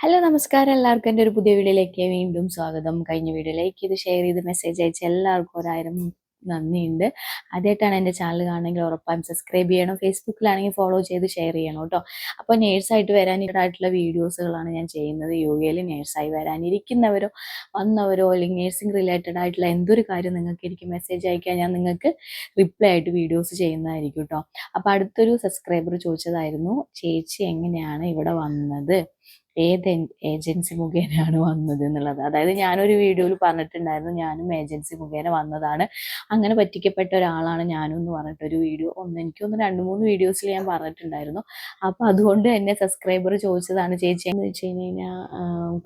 Hello നമസ്കാരം എല്ലാവർക്കും എൻ്റെ ഒരു പുതിയ വീഡിയോയിലേക്ക് വീണ്ടും സ്വാഗതം. കഴിഞ്ഞ വീഡിയോയിലേക്ക് ഇത് ഷെയർ ചെയ്ത് മെസ്സേജ് അയച്ച എല്ലാവർക്കും ഒരായിരം നന്ദിയുണ്ട്. ആദ്യമായിട്ടാണ് എൻ്റെ ചാനൽ കാണുമെങ്കിൽ ഉറപ്പായും സബ്സ്ക്രൈബ് ചെയ്യണം. ഫേസ്ബുക്കിലാണെങ്കിൽ ഫോളോ ചെയ്ത് ഷെയർ ചെയ്യണം കേട്ടോ. അപ്പോൾ നേഴ്സായിട്ട് വരാനായിട്ടുള്ള വീഡിയോസുകളാണ് ഞാൻ ചെയ്യുന്നത്. യു.എയിൽ നേഴ്സായി വരാനിരിക്കുന്നവരോ വന്നവരോ അല്ലെങ്കിൽ നേഴ്സിംഗ് റിലേറ്റഡ് ആയിട്ടുള്ള എന്തൊരു കാര്യം നിങ്ങൾക്ക് എനിക്ക് മെസ്സേജ് അയക്കാൻ ഞാൻ നിങ്ങൾക്ക് റിപ്ലൈ ആയിട്ട് വീഡിയോസ് ചെയ്യുന്നതായിരിക്കും കേട്ടോ. അപ്പോൾ അടുത്തൊരു സബ്സ്ക്രൈബർ ചോദിച്ചതായിരുന്നു, ചേച്ചി എങ്ങനെയാണ് ഇവിടെ വന്നത്, ഏത് ഏജൻസി മുഖേനയാണ് വന്നത് എന്നുള്ളത്. അതായത് ഞാനൊരു വീഡിയോയിൽ പറഞ്ഞിട്ടുണ്ടായിരുന്നു, ഞാനും ഏജൻസി മുഖേന വന്നതാണ്, അങ്ങനെ പറ്റിക്കപ്പെട്ട ഒരാളാണ് ഞാനും എന്ന് പറഞ്ഞിട്ടൊരു വീഡിയോ എനിക്കൊന്ന് 2-3 വീഡിയോസിൽ ഞാൻ പറഞ്ഞിട്ടുണ്ടായിരുന്നു. അപ്പോൾ അതുകൊണ്ട് എന്നെ സബ്സ്ക്രൈബർ ചോദിച്ചതാണ്, ചേച്ചി എന്ന് വെച്ച് കഴിഞ്ഞാൽ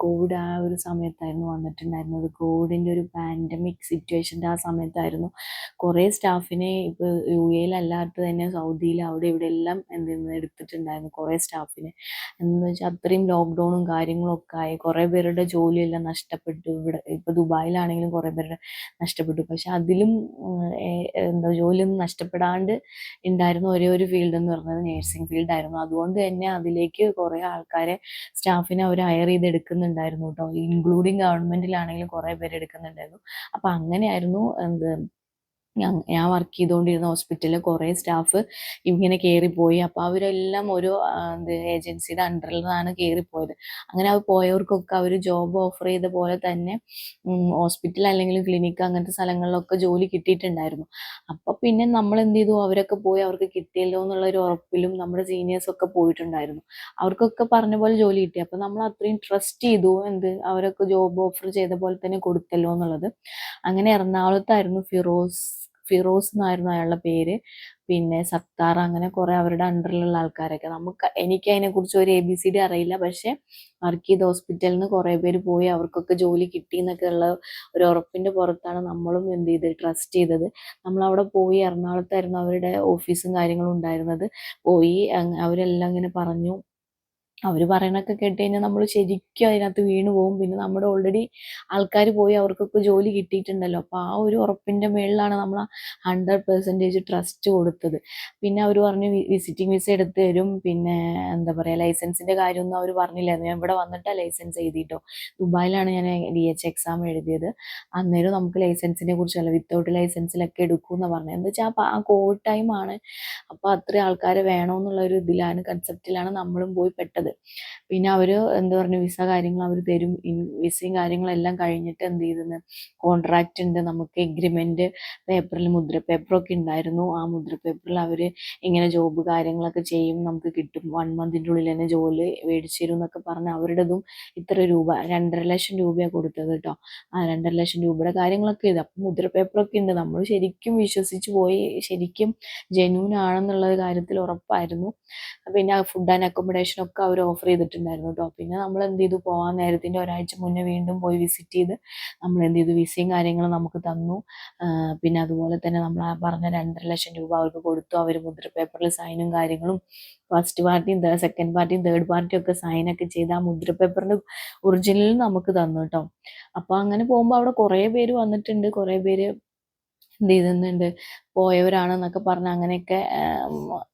കോവിഡ് ആ ഒരു സമയത്തായിരുന്നു വന്നിട്ടുണ്ടായിരുന്നത്. കോവിഡിൻ്റെ ഒരു പാൻഡമിക് സിറ്റുവേഷൻ്റെ ആ സമയത്തായിരുന്നു. കുറേ സ്റ്റാഫിനെ ഇപ്പോൾ യു.എയിലല്ലാത്ത തന്നെ സൗദിയിൽ അവിടെ ഇവിടെ എല്ലാം എടുത്തിട്ടുണ്ടായിരുന്നു കുറേ സ്റ്റാഫിനെ. എന്ന് വെച്ചാൽ അത്രയും ലോക്ക്ഡൗണും കാര്യങ്ങളും ഒക്കെ ആയി കുറേ പേരുടെ ജോലിയെല്ലാം നഷ്ടപ്പെട്ടു. ഇവിടെ ഇപ്പോൾ ദുബായിലാണെങ്കിലും കുറേ പേരുടെ നഷ്ടപ്പെട്ടു. പക്ഷെ അതിലും ജോലിയൊന്നും നഷ്ടപ്പെടാണ്ട് ഉണ്ടായിരുന്ന ഒരേ ഒരു ഫീൽഡ് എന്ന് പറയുന്നത് നേഴ്സിംഗ് ഫീൽഡായിരുന്നു. അതുകൊണ്ട് തന്നെ അതിലേക്ക് കുറേ ആൾക്കാരെ സ്റ്റാഫിനെ അവർ ഹയർ ചെയ്ത് എടുക്കുന്നുണ്ടായിരുന്നു കേട്ടോ. ഇൻക്ലൂഡിങ് ഗവൺമെൻറ്റിലാണെങ്കിലും കുറേ പേര് എടുക്കുന്നുണ്ടായിരുന്നു. അപ്പം അങ്ങനെയായിരുന്നു ഞാൻ വർക്ക് ചെയ്തുകൊണ്ടിരുന്ന ഹോസ്പിറ്റലിൽ കുറേ സ്റ്റാഫ് ഇങ്ങനെ കയറിപ്പോയി. അപ്പോൾ അവരെല്ലാം ഓരോ ഏജൻസിയുടെ അണ്ടറിൽ നിന്നാണ് കയറിപ്പോയത്. അങ്ങനെ പോയവർക്കൊക്കെ അവർ ജോബ് ഓഫർ ചെയ്ത പോലെ തന്നെ ഹോസ്പിറ്റൽ അല്ലെങ്കിൽ ക്ലിനിക്ക് അങ്ങനത്തെ സ്ഥലങ്ങളിലൊക്കെ ജോലി കിട്ടിയിട്ടുണ്ടായിരുന്നു. അപ്പോൾ പിന്നെ നമ്മൾ എന്ത് ചെയ്തു, അവരൊക്കെ പോയി അവർക്ക് കിട്ടിയല്ലോ എന്നുള്ളൊരു ഉറപ്പിലും നമ്മുടെ സീനിയേഴ്സൊക്കെ പോയിട്ടുണ്ടായിരുന്നു. അവർക്കൊക്കെ പറഞ്ഞ പോലെ ജോലി കിട്ടി. അപ്പോൾ നമ്മൾ അത്രയും ട്രസ്റ്റ് ചെയ്തു, അവരൊക്കെ ജോബ് ഓഫർ ചെയ്ത പോലെ തന്നെ കൊടുത്തല്ലോ എന്നുള്ളത്. അങ്ങനെ എറണാകുളത്തായിരുന്നു ഫിറോസ് എന്നായിരുന്നു അയാളുടെ പേര്, പിന്നെ സത്താർ, അങ്ങനെ കുറേ അവരുടെ അണ്ടറിലുള്ള ആൾക്കാരൊക്കെ. എനിക്ക് അതിനെക്കുറിച്ച് ഒരു ABCD അറിയില്ല. പക്ഷെ വർക്ക് ചെയ്ത ഹോസ്പിറ്റലിൽ നിന്ന് കുറേ പേര് പോയി അവർക്കൊക്കെ ജോലി കിട്ടി എന്നൊക്കെ ഉള്ള ഒരു ഉറപ്പിൻ്റെ പുറത്താണ് നമ്മളും ട്രസ്റ്റ് ചെയ്തത്. നമ്മളവിടെ പോയി, എറണാകുളത്തായിരുന്നു അവരുടെ ഓഫീസും കാര്യങ്ങളും ഉണ്ടായിരുന്നത്. പോയി അവരെല്ലാം ഇങ്ങനെ പറഞ്ഞു. അവർ പറയണൊക്കെ കേട്ട് കഴിഞ്ഞാൽ നമ്മൾ ശരിക്കും അതിനകത്ത് വീണ് പോകും. പിന്നെ നമ്മുടെ ഓൾറെഡി ആൾക്കാർ പോയി അവർക്കൊക്കെ ജോലി കിട്ടിയിട്ടുണ്ടല്ലോ. അപ്പോൾ ആ ഒരു ഉറപ്പിൻ്റെ മേളിലാണ് നമ്മൾ 100% ട്രസ്റ്റ് കൊടുത്തത്. പിന്നെ അവർ പറഞ്ഞു വിസിറ്റിംഗ് വിസ എടുത്ത് തരും, പിന്നെ ലൈസൻസിൻ്റെ കാര്യമൊന്നും അവർ പറഞ്ഞില്ലായിരുന്നു. ഞാൻ ഇവിടെ വന്നിട്ടാണ് ലൈസൻസ് എഴുതിയിട്ടോ. ദുബായിലാണ് ഞാൻ DH എക്സാം എഴുതിയത്. അന്നേരം നമുക്ക് ലൈസൻസിനെ കുറിച്ചല്ല, വിത്തൗട്ട് ലൈസൻസിലൊക്കെ എടുക്കുമെന്ന് പറഞ്ഞത്. എന്താ വെച്ചാൽ ആ കോവിഡ് ടൈമാണ്. അപ്പോൾ അത്രയും ആൾക്കാരെ വേണമെന്നുള്ള ഒരു കൺസെപ്റ്റിലാണ് നമ്മളും പോയി പെട്ടത്. പിന്നെ അവർ വിസ കാര്യങ്ങൾ അവർ തരും. വിസയും കാര്യങ്ങളെല്ലാം കഴിഞ്ഞിട്ട് കോൺട്രാക്റ്റ് ഉണ്ട്, നമുക്ക് എഗ്രിമെന്റ് പേപ്പറിൽ മുദ്രപേപ്പറൊക്കെ ഉണ്ടായിരുന്നു. ആ മുദ്രപേപ്പറിൽ അവർ ഇങ്ങനെ ജോബ് കാര്യങ്ങളൊക്കെ ചെയ്യും, നമുക്ക് കിട്ടും, 1 മന്തിൻ്റെ ഉള്ളിൽ തന്നെ ജോലി മേടിച്ചു തരും എന്നൊക്കെ പറഞ്ഞ് അവരുടേതും ഇത്ര രൂപ 2.5 ലക്ഷം രൂപയാണ് കൊടുത്തത് കേട്ടോ. ആ 2.5 ലക്ഷം രൂപയുടെ കാര്യങ്ങളൊക്കെ ഇത്. അപ്പം മുദ്രപേപ്പറൊക്കെ ഉണ്ട്. നമ്മൾ ശരിക്കും വിശ്വസിച്ച് പോയി, ശരിക്കും ജെന്യൂൻ ആണെന്നുള്ള കാര്യത്തിൽ ഉറപ്പായിരുന്നു. പിന്നെ ഫുഡ് ആൻഡ് അക്കോമഡേഷൻ ഒക്കെ അവർ ഓഫർ ചെയ്തിട്ടുണ്ടായിരുന്നു കേട്ടോ. പിന്നെ നമ്മൾ പോകാൻ നേരത്തിൻ്റെ ഒരാഴ്ച മുന്നേ വീണ്ടും പോയി വിസിറ്റ് ചെയ്ത് നമ്മൾ വിസയും കാര്യങ്ങളും നമുക്ക് തന്നു. പിന്നെ അതുപോലെ തന്നെ നമ്മൾ ആ പറഞ്ഞ 2.5 ലക്ഷം രൂപ അവർക്ക് കൊടുത്തു. അവർ മുദ്രപേപ്പറിൽ സൈനും കാര്യങ്ങളും ഫസ്റ്റ് പാർട്ടിയും സെക്കൻഡ് പാർട്ടിയും തേർഡ് പാർട്ടിയും ഒക്കെ സൈനൊക്കെ ചെയ്ത് ആ മുദ്രപേപ്പറിൻ്റെ ഒറിജിനൽ നമുക്ക് തന്നു കേട്ടോ. അപ്പോൾ അങ്ങനെ പോകുമ്പോൾ അവിടെ കുറേ പേര് വന്നിട്ടുണ്ട്, കുറേ പേര് പോയവരാണെന്നൊക്കെ പറഞ്ഞ് അങ്ങനെയൊക്കെ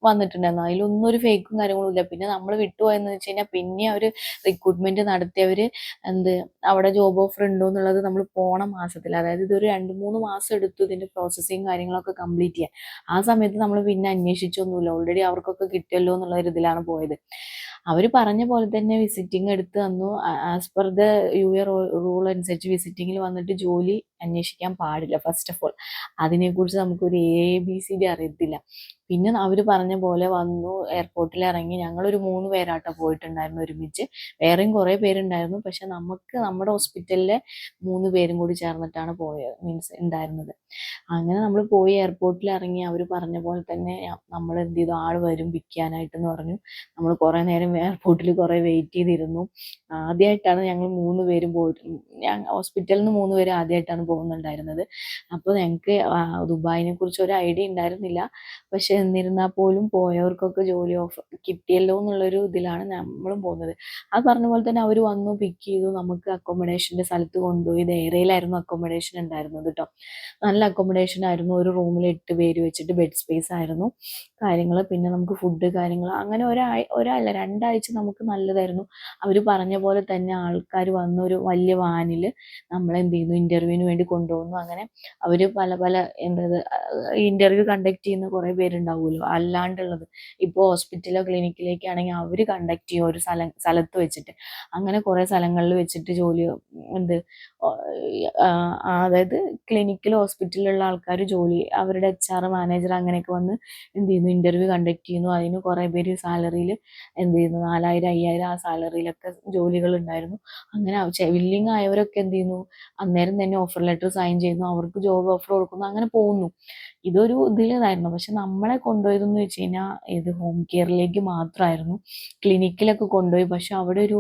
വന്നിട്ടുണ്ടായിരുന്നു. അതിലൊന്നും ഒരു ഫേക്കും കാര്യങ്ങളും ഇല്ല. പിന്നെ നമ്മൾ വിട്ടുപോയെന്ന് വെച്ച് കഴിഞ്ഞാൽ പിന്നെ അവർ റിക്രൂട്ട്മെന്റ് നടത്തിയവർ അവിടെ ജോബ് ഓഫർ ഉണ്ടോ എന്നുള്ളത് നമ്മൾ പോണ മാസത്തിൽ, അതായത് ഇതൊരു 2-3 മാസം എടുത്തു ഇതിന്റെ പ്രോസസ്സിങ് കാര്യങ്ങളൊക്കെ കംപ്ലീറ്റ് ചെയ്യാൻ. ആ സമയത്ത് നമ്മൾ പിന്നെ അന്വേഷിച്ചൊന്നുമില്ല, ഓൾറെഡി അവർക്കൊക്കെ കിട്ടിയല്ലോ എന്നുള്ള ഒരു ഇതിലാണ് പോയത്. അവർ പറഞ്ഞ പോലെ തന്നെ വിസിറ്റിംഗ് എടുത്ത് തന്നു. As per the UE rule അനുസരിച്ച് വിസിറ്റിങ്ങിൽ വന്നിട്ട് ജോലി അന്വേഷിക്കാൻ പാടില്ല. ഫസ്റ്റ് ഓഫ് ഓൾ അതിനെക്കുറിച്ച് നമുക്കൊരു ABCD അറിയത്തില്ല. പിന്നെ അവർ പറഞ്ഞ പോലെ വന്നു, എയർപോർട്ടിൽ ഇറങ്ങി. ഞങ്ങളൊരു 3 പേരാട്ടോ പോയിട്ടുണ്ടായിരുന്നു ഒരുമിച്ച്. വേറെയും കുറേ പേരുണ്ടായിരുന്നു. പക്ഷെ നമ്മുടെ ഹോസ്പിറ്റലിലെ 3 പേരും കൂടി ചേർന്നിട്ടാണ് ഉണ്ടായിരുന്നത്. അങ്ങനെ നമ്മൾ പോയി എയർപോർട്ടിൽ ഇറങ്ങി. അവർ പറഞ്ഞ പോലെ തന്നെ നമ്മൾ ആൾ വരും പിക്ക് ചെയ്യാനായിട്ടെന്ന് പറഞ്ഞു. നമ്മൾ കുറേ നേരം എയർപോർട്ടിൽ കുറേ വെയിറ്റ് ചെയ്തിരുന്നു. ആദ്യമായിട്ടാണ് ഞങ്ങൾ 3 പേരും ഹോസ്പിറ്റലിൽ നിന്ന് 3 പേര് ആദ്യമായിട്ടാണ് പോകുന്നുണ്ടായിരുന്നത്. അപ്പോൾ ഞങ്ങൾക്ക് ദുബായിനെ കുറിച്ച് ഒരു ഐഡിയ ഉണ്ടായിരുന്നില്ല. പക്ഷെ എന്നിരുന്നാൽ പോലും പോയവർക്കൊക്കെ ജോലി ഓഫർ കിട്ടിയല്ലോ എന്നുള്ളൊരു ഇതിലാണ് നമ്മളും പോകുന്നത്. അത് പറഞ്ഞ പോലെ തന്നെ അവർ വന്നു പിക്ക് ചെയ്തു, നമുക്ക് അക്കോമഡേഷൻ്റെ സ്ഥലത്ത് കൊണ്ടുപോയി. ധേരയിലായിരുന്നു അക്കോമഡേഷൻ ഉണ്ടായിരുന്നത് കേട്ടോ. നല്ല അക്കോമഡേഷൻ ആയിരുന്നു. ഒരു റൂമിൽ 8 പേര് വെച്ചിട്ട് ബെഡ് സ്പേസ് ആയിരുന്നു കാര്യങ്ങൾ. പിന്നെ നമുക്ക് ഫുഡ് കാര്യങ്ങൾ അങ്ങനെ ഒരാഴ്ച 2 ആഴ്ച നമുക്ക് നല്ലതായിരുന്നു. അവർ പറഞ്ഞ പോലെ തന്നെ ആൾക്കാർ വന്ന് ഒരു വലിയ വാനിൽ നമ്മളെന്ത് ചെയ്യുന്നു ഇൻ്റർവ്യൂവിന് വേണ്ടി കൊണ്ടുപോകുന്നു. അങ്ങനെ അവർ പല പല എന്തത് ഇൻ്റർവ്യൂ കണ്ടക്ട് ചെയ്യുന്ന കുറേ പേരുണ്ടാവുമല്ലോ അല്ലാണ്ടുള്ളത്. ഇപ്പോൾ ഹോസ്പിറ്റലോ ക്ലിനിക്കിലേക്കാണെങ്കിൽ അവർ കണ്ടക്ട് ചെയ്യും ഒരു സ്ഥലത്ത് വെച്ചിട്ട്. അങ്ങനെ കുറേ സ്ഥലങ്ങളിൽ വെച്ചിട്ട് ജോലി എന്ത് അതായത് ക്ലിനിക്കിൽ ഹോസ്പിറ്റലിലുള്ള ആൾക്കാർ ജോലി അവരുടെ HR മാനേജർ അങ്ങനെയൊക്കെ വന്ന് എന്ത് ചെയ്യുന്നു ഇൻ്റർവ്യൂ കണ്ടക്ട് ചെയ്യുന്നു. അതിന് കുറേ പേര് സാലറിയിൽ എന്ത് ചെയ്യുന്നു 4000 5000 ആ സാലറിയിലൊക്കെ ജോലികൾ ഉണ്ടായിരുന്നു. അങ്ങനെ വില്ലിങ് ആയവരൊക്കെ എന്ത് ചെയ്യുന്നു അന്നേരം തന്നെ ഓഫർ ലെറ്റർ സൈൻ ചെയ്യുന്നു, അവർക്ക് ജോബ് ഓഫർ കൊടുക്കുന്നു, അങ്ങനെ പോകുന്നു. ഇതൊരു ഇതിലേതായിരുന്നു. പക്ഷെ നമ്മളെ കൊണ്ടുപോയതെന്ന് വെച്ച് കഴിഞ്ഞാൽ ഇത് ഹോം കെയറിലേക്ക് മാത്രമായിരുന്നു. ക്ലിനിക്കിലൊക്കെ കൊണ്ടുപോയി, പക്ഷെ അവിടെ ഒരു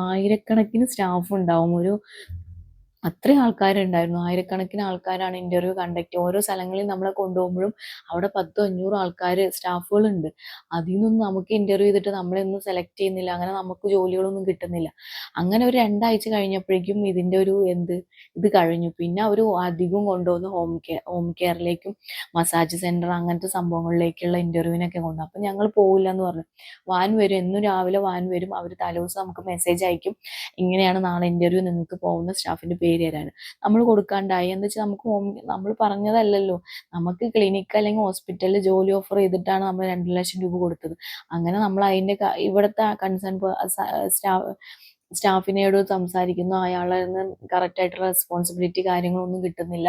1000കണക്കിന് സ്റ്റാഫ് ഉണ്ടാവും. അത്രയും ആൾക്കാരുണ്ടായിരുന്നു. 1000കണക്കിന് ആൾക്കാരാണ് ഇൻ്റർവ്യൂ കണ്ടക്ട് ഓരോ സ്ഥലങ്ങളിൽ നമ്മളെ കൊണ്ടുപോകുമ്പോഴും അവിടെ 10-500 ആൾക്കാർ സ്റ്റാഫുകളുണ്ട്. അതിൽ നിന്നൊന്നും നമുക്ക് ഇൻ്റർവ്യൂ ചെയ്തിട്ട് നമ്മളെ ഒന്നും സെലക്ട് ചെയ്യുന്നില്ല, അങ്ങനെ നമുക്ക് ജോലികളൊന്നും കിട്ടുന്നില്ല. അങ്ങനെ ഒരു 2 ആഴ്ച കഴിഞ്ഞപ്പോഴേക്കും ഇതിൻ്റെ ഒരു ഇത് കഴിഞ്ഞു. പിന്നെ അവർ അധികം കൊണ്ടുപോകുന്ന ഹോം കെയറിലേക്കും മസാജ് സെൻറ്റർ അങ്ങനത്തെ സംഭവങ്ങളിലേക്കുള്ള ഇൻ്റർവ്യൂവിനൊക്കെ കൊണ്ടുപോകും. അപ്പം ഞങ്ങൾ പോകില്ല എന്ന് പറഞ്ഞു. വാൻ വരും, എന്നും രാവിലെ വാൻ വരും. അവർ തലേദിവസം നമുക്ക് മെസ്സേജ് അയക്കും, ഇങ്ങനെയാണ് നാളെ ഇൻ്റർവ്യൂ, നിങ്ങൾക്ക് പോകുന്ന സ്റ്റാഫിൻ്റെ പേര് തരാണ്. നമ്മൾ കൊടുക്കാണ്ടായി. എന്താ വെച്ചാൽ നമുക്ക് നമ്മൾ പറഞ്ഞതല്ലല്ലോ, നമുക്ക് ക്ലിനിക്ക് അല്ലെങ്കിൽ ഹോസ്പിറ്റലിൽ ജോലി ഓഫർ ചെയ്തിട്ടാണ് നമ്മൾ 2 ലക്ഷം രൂപ കൊടുത്തത്. അങ്ങനെ നമ്മൾ അതിൻ്റെ ഇവിടുത്തെ കൺസേൺ സ്റ്റാഫിനോട് സംസാരിക്കുന്നു, അയാളിൽ നിന്ന് കറക്റ്റായിട്ടുള്ള റെസ്പോൺസിബിലിറ്റി കാര്യങ്ങളൊന്നും കിട്ടുന്നില്ല.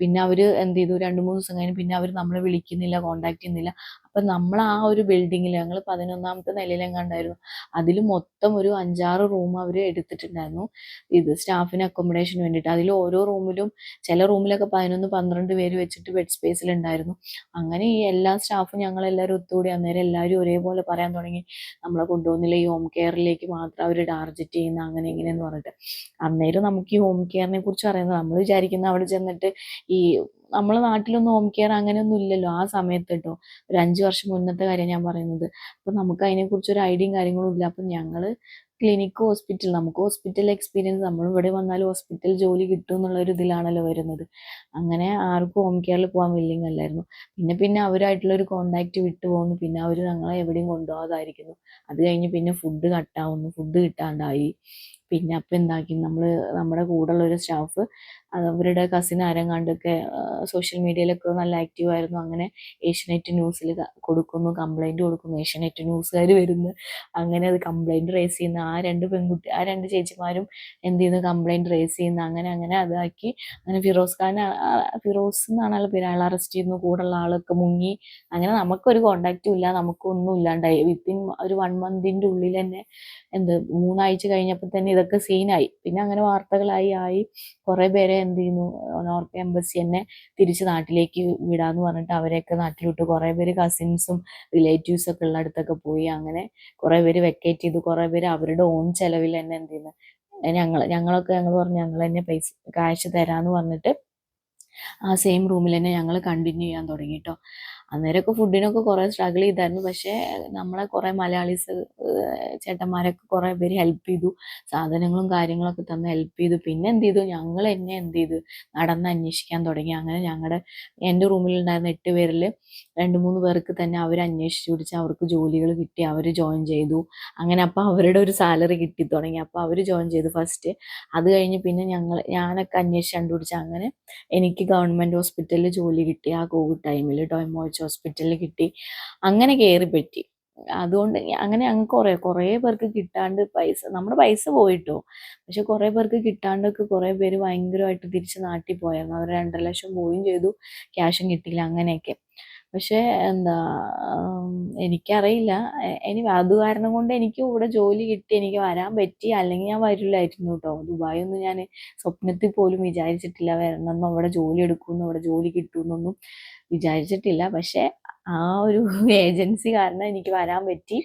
പിന്നെ അവർ എന്ത് ചെയ്തു 2-3 ദിവസം കഴിഞ്ഞ് പിന്നെ അവർ നമ്മളെ വിളിക്കുന്നില്ല, കോണ്ടാക്ട് ചെയ്യുന്നില്ല. അപ്പം നമ്മൾ ആ ഒരു ബിൽഡിങ്ങിൽ ഞങ്ങൾ 11ാമത്തെ നിലയിലെങ്ങാണ്ടായിരുന്നു. അതിൽ മൊത്തം ഒരു 5-6 റൂം അവർ എടുത്തിട്ടുണ്ടായിരുന്നു ഇത് സ്റ്റാഫിന് അക്കോമഡേഷന് വേണ്ടിയിട്ട്. അതിൽ ഓരോ റൂമിലും ചില റൂമിലൊക്കെ 11-12 പേര് വെച്ചിട്ട് ബെഡ് സ്പേസിലുണ്ടായിരുന്നു. അങ്ങനെ ഈ എല്ലാ സ്റ്റാഫും ഞങ്ങളെല്ലാവരും ഒത്തുകൂടി അന്നേരം എല്ലാവരും ഒരേപോലെ പറയാൻ തുടങ്ങി, നമ്മളെ കൊണ്ടുപോകുന്നില്ല, ഈ ഹോം കെയറിലേക്ക് മാത്രം അവർ ടാർഗറ്റ് ചെയ്യുന്ന അങ്ങനെ ഇങ്ങനെയെന്ന് പറഞ്ഞിട്ട്. അന്നേരം നമുക്ക് ഈ ഹോം കെയറിനെ കുറിച്ച് അറിയുന്നത് നമ്മൾ വിചാരിക്കുന്ന അവിടെ ചെന്നിട്ട് ഈ നമ്മളെ നാട്ടിലൊന്നും ഹോം കെയർ അങ്ങനെയൊന്നും ഇല്ലല്ലോ ആ സമയത്ത് കേട്ടോ. ഒരു 5 വർഷം മുന്നത്തെ കാര്യം ഞാൻ പറയുന്നത്. അപ്പം നമുക്ക് അതിനെക്കുറിച്ച് ഒരു ഐഡിയയും കാര്യങ്ങളും ഇല്ല. അപ്പം ഞങ്ങൾ ക്ലിനിക്ക് ഹോസ്പിറ്റൽ, നമുക്ക് ഹോസ്പിറ്റൽ എക്സ്പീരിയൻസ്, നമ്മൾ ഇവിടെ വന്നാൽ ഹോസ്പിറ്റൽ ജോലി കിട്ടും എന്നുള്ളൊരു ഇതിലാണല്ലോ വരുന്നത്. അങ്ങനെ ആർക്കും ഹോം കെയറിൽ പോകാൻ വില്ലിങ് അല്ലായിരുന്നു. പിന്നെ അവരായിട്ടുള്ളൊരു കോണ്ടാക്റ്റ് വിട്ടു പോകുന്നു. പിന്നെ അവർ ഞങ്ങളെ എവിടെയും കൊണ്ടുപോകാതായിരിക്കുന്നു. അത് കഴിഞ്ഞ് പിന്നെ ഫുഡ് കട്ടാവുന്നു, ഫുഡ് കിട്ടാണ്ടായി. പിന്നെ അപ്പം എന്താക്കി നമ്മുടെ കൂടെയുള്ള ഒരു സ്റ്റാഫ് അത് അവരുടെ കസിൻ ആരെങ്ങാണ്ടൊക്കെ സോഷ്യൽ മീഡിയയിലൊക്കെ നല്ല ആക്റ്റീവായിരുന്നു. അങ്ങനെ ഏഷ്യാനെറ്റ് ന്യൂസിൽ കൊടുക്കുന്നു, കംപ്ലൈൻറ്റ് കൊടുക്കുന്നു. ഏഷ്യാനെറ്റ് ന്യൂസുകാർ വരുന്നു, അങ്ങനെ അത് കംപ്ലൈൻറ്റ് റേസ് ചെയ്യുന്ന ആ 2 ചേച്ചിമാരും എന്ത് ചെയ്യുന്നു കംപ്ലൈൻറ്റ് റേസ് ചെയ്യുന്ന അങ്ങനെ അതാക്കി. അങ്ങനെ ഫിറോസ് എന്നാണ് പേര്, അയാൾ അറസ്റ്റ് ചെയ്യുന്നു. കൂടെയുള്ള ആളൊക്കെ മുങ്ങി. അങ്ങനെ നമുക്കൊരു കോണ്ടാക്റ്റും ഇല്ല, നമുക്കൊന്നും ഇല്ലാണ്ടായി. വിത്തിൻ ഒരു 1 മന്തിൻ്റെ ഉള്ളിൽ തന്നെ 3 ആഴ്ച കഴിഞ്ഞപ്പോൾ തന്നെ ഇതൊക്കെ സീനായി. പിന്നെ അങ്ങനെ വാർത്തകളായി കുറേ പേരെ എന്ത് ചെയ്യുന്നു നോർത്ത് എംബസി തന്നെ തിരിച്ച് നാട്ടിലേക്ക് വിടാന്ന് പറഞ്ഞിട്ട് അവരെയൊക്കെ നാട്ടിലിട്ടു. കുറേ പേര് കസിൻസും റിലേറ്റീവ്സൊക്കെ ഉള്ള അടുത്തൊക്കെ പോയി. അങ്ങനെ കുറേ പേര് വെക്കേറ്റ് ചെയ്തു. കുറേ പേര് അവരുടെ ഓൺ ചെലവിൽ തന്നെ എന്ത് ചെയ്യുന്നു ഞങ്ങൾ പറഞ്ഞു ഞങ്ങൾ തന്നെ കാശ് തരാമെന്ന് പറഞ്ഞിട്ട് ആ സെയിം റൂമിൽ തന്നെ ഞങ്ങൾ കണ്ടിന്യൂ ചെയ്യാൻ തുടങ്ങി കേട്ടോ. അന്നേരമൊക്കെ ഫുഡിനൊക്കെ കുറേ സ്ട്രഗിൾ ചെയ്തായിരുന്നു. പക്ഷേ നമ്മളെ കുറേ മലയാളീസ് ചേട്ടന്മാരൊക്കെ കുറേ പേര് ഹെൽപ്പ് ചെയ്തു, സാധനങ്ങളും കാര്യങ്ങളൊക്കെ തന്ന് ഹെൽപ്പ് ചെയ്തു. പിന്നെ എന്ത് ചെയ്തു ഞങ്ങൾ എന്നെ നടന്ന് അന്വേഷിക്കാൻ തുടങ്ങി. അങ്ങനെ എൻ്റെ റൂമിലുണ്ടായിരുന്ന 8 പേരിൽ 2-3 പേർക്ക് തന്നെ അവർ അന്വേഷിച്ച് പിടിച്ച് അവർക്ക് ജോലികൾ കിട്ടി, അവർ ജോയിൻ ചെയ്തു. അങ്ങനെ അപ്പോൾ അവരുടെ ഒരു സാലറി കിട്ടി തുടങ്ങി. അപ്പോൾ അവർ ജോയിൻ ചെയ്തു ഫസ്റ്റ്. അത് കഴിഞ്ഞ് പിന്നെ ഞാനൊക്കെ അന്വേഷിച്ച് കണ്ടുപിടിച്ച് അങ്ങനെ എനിക്ക് ഗവൺമെൻറ് ഹോസ്പിറ്റലിൽ ജോലി കിട്ടി. ആ കോവിഡ് ടൈമിൽ ടോയ്മോച്ച് ഹോസ്പിറ്റലിൽ കിട്ടി. അങ്ങനെ കയറി പറ്റി. അതുകൊണ്ട് അങ്ങനെ ഞങ്ങൾക്ക് കുറേ പേർക്ക് കിട്ടാണ്ട് നമ്മുടെ പൈസ പോയിട്ടോ. പക്ഷെ കുറേ പേർക്ക് കിട്ടാണ്ടൊക്കെ കുറേ പേര് ഭയങ്കരമായിട്ട് തിരിച്ച് നാട്ടിൽ പോയായിരുന്നു. അവർ 2 ലക്ഷം പോവുകയും ചെയ്തു, ക്യാഷും കിട്ടിയില്ല അങ്ങനെയൊക്കെ. പക്ഷേ എനിക്കറിയില്ല, അത് കാരണം കൊണ്ട് എനിക്ക് ഇവിടെ ജോലി കിട്ടി, എനിക്ക് വരാൻ പറ്റി. അല്ലെങ്കിൽ ഞാൻ വരില്ലായിരുന്നു കേട്ടോ. ദുബായ് ഒന്നും ഞാൻ സ്വപ്നത്തിൽ പോലും വിചാരിച്ചിട്ടില്ല വരണമെന്നോ അവിടെ ജോലി എടുക്കുമെന്നോ അവിടെ ജോലി കിട്ടുമെന്നൊന്നും വിചാരിച്ചിട്ടില്ല. പക്ഷെ ആ ഒരു ഏജൻസി കാരണം എനിക്ക് വരാൻ പറ്റി,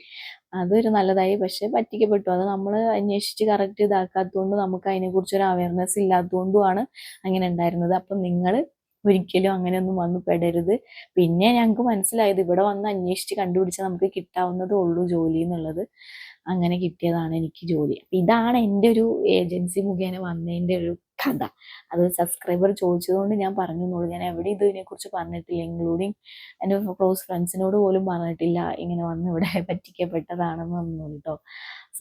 അതൊരു നല്ലതായി. പക്ഷെ പറ്റിക്കപ്പെട്ടു. അത് നമ്മൾ അന്വേഷിച്ച് കറക്റ്റ് ഇതാക്കാത്തതുകൊണ്ട് നമുക്ക് അതിനെക്കുറിച്ചൊരു അവയർനെസ് ഇല്ലാത്തതുകൊണ്ടുമാണ് അങ്ങനെ ഉണ്ടായിരുന്നത്. അപ്പം നിങ്ങൾ ഒരിക്കലും അങ്ങനെയൊന്നും വന്ന് പെടരുത്. പിന്നെ ഞങ്ങൾക്ക് മനസ്സിലായത് ഇവിടെ വന്ന് അന്വേഷിച്ച് കണ്ടുപിടിച്ചാൽ നമുക്ക് കിട്ടാവുന്നതേ ഉള്ളൂ ജോലി എന്നുള്ളത്. അങ്ങനെ കിട്ടിയതാണ് എനിക്ക് ജോലി. അപ്പം ഇതാണ് എൻ്റെ ഒരു ഏജൻസി മുഖേന വന്നതിൻ്റെ ഒരു കഥ. അത് സബ്സ്ക്രൈബർ ചോദിച്ചതുകൊണ്ട് ഞാൻ പറഞ്ഞു എന്നുള്ളൂ. ഞാൻ എവിടെ ഇതിനെക്കുറിച്ച് പറഞ്ഞിട്ടില്ല, ഇൻക്ലൂഡിങ് എൻ്റെ ക്ലോസ് ഫ്രണ്ട്സിനോട് പോലും പറഞ്ഞിട്ടില്ല ഇങ്ങനെ വന്ന് ഇവിടെ പറ്റിക്കപ്പെട്ടതാണെന്നൊന്നും കേട്ടോ.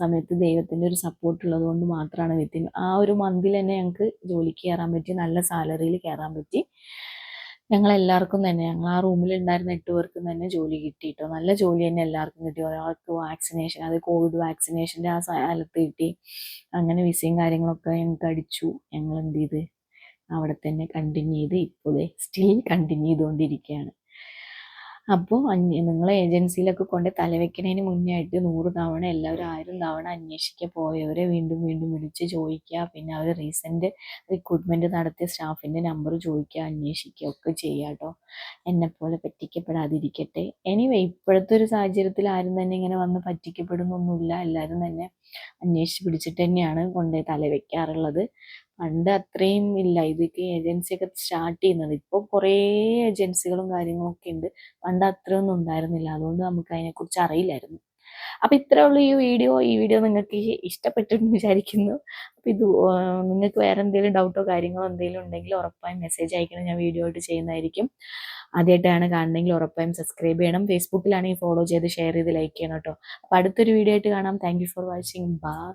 സമയത്ത് ദൈവത്തിൻ്റെ ഒരു സപ്പോർട്ട് ഉള്ളത് കൊണ്ട് മാത്രമാണ് വിത്തിൻ ആ ഒരു മന്തിൽ തന്നെ ഞങ്ങൾക്ക് ജോലിക്ക് കയറാൻ പറ്റി, നല്ല സാലറിയിൽ കയറാൻ പറ്റി. ഞങ്ങളെല്ലാവർക്കും തന്നെ, ഞങ്ങൾ ആ റൂമിൽ ഉണ്ടായിരുന്ന 8 പേർക്കും തന്നെ ജോലി കിട്ടി കേട്ടോ. നല്ല ജോലി തന്നെ എല്ലാവർക്കും കിട്ടി. ഒരാൾക്ക് വാക്സിനേഷൻ, അത് കോവിഡ് വാക്സിനേഷൻ്റെ ആ സ്ഥലത്ത് കിട്ടി. അങ്ങനെ വിസയും കാര്യങ്ങളൊക്കെ ഞങ്ങൾക്ക് അടിച്ചു. ഞങ്ങൾ എന്ത് ചെയ്ത് അവിടെ തന്നെ കണ്ടിന്യൂ ചെയ്ത് ഇപ്പോൾ സ്റ്റിൽ കണ്ടിന്യൂ ചെയ്തുകൊണ്ടിരിക്കുകയാണ്. അപ്പോൾ നിങ്ങൾ ഏജൻസിയിലൊക്കെ കൊണ്ട് തലവെക്കുന്നതിന് മുന്നേ ആയിട്ട് 100 തവണ എല്ലാവരും 1000 തവണ അന്വേഷിക്കുക, പോയവരെ വീണ്ടും വീണ്ടും വിളിച്ച് ചോദിക്കുക. പിന്നെ അവർ റീസെൻറ്റ് റിക്രൂട്ട്മെൻറ്റ് നടത്തിയ സ്റ്റാഫിൻ്റെ നമ്പർ ചോദിക്കുക, അന്വേഷിക്കുക ഒക്കെ ചെയ്യുക കേട്ടോ. എന്നെപ്പോലെ പറ്റിക്കപ്പെടാതിരിക്കട്ടെ. എനിവേ ഇപ്പോഴത്തെ ഒരു സാഹചര്യത്തിൽ ആരും തന്നെ ഇങ്ങനെ വന്ന് പറ്റിക്കപ്പെടുന്നൊന്നുമില്ല. എല്ലാവരും തന്നെ അന്വേഷിച്ച് പിടിച്ചിട്ട് തന്നെയാണ് കൊണ്ടുപോയി തലവെക്കാറുള്ളത്. പണ്ട് അത്രയും ഇല്ല, ഇതൊക്കെ ഏജൻസിയൊക്കെ സ്റ്റാർട്ട് ചെയ്യുന്നത്. ഇപ്പോൾ കുറേ ഏജൻസികളും കാര്യങ്ങളൊക്കെ ഉണ്ട്. പണ്ട് അത്രയൊന്നും ഉണ്ടായിരുന്നില്ല, അതുകൊണ്ട് നമുക്ക് അതിനെക്കുറിച്ച് അറിയില്ലായിരുന്നു. അപ്പം ഇത്രേ ഉള്ളൂ ഈ വീഡിയോ. നിങ്ങൾക്ക് ഇഷ്ടപ്പെട്ടെന്ന് വിചാരിക്കുന്നു. അപ്പം ഇത് നിങ്ങൾക്ക് വേറെ എന്തെങ്കിലും ഡൗട്ടോ കാര്യങ്ങളോ എന്തെങ്കിലും ഉണ്ടെങ്കിൽ ഉറപ്പായും മെസ്സേജ് അയക്കണം, ഞാൻ വീഡിയോ ആയിട്ട് ചെയ്യുന്നതായിരിക്കും. ആദ്യമായിട്ടാണ് കാണണമെങ്കിൽ ഉറപ്പായും സബ്സ്ക്രൈബ് ചെയ്യണം. ഫേസ്ബുക്കിലാണെങ്കിൽ ഫോളോ ചെയ്ത് ഷെയർ ചെയ്ത് ലൈക്ക് ചെയ്യണം കേട്ടോ. അപ്പം അടുത്തൊരു വീഡിയോ ആയിട്ട് കാണാം. Thank you for watching. By.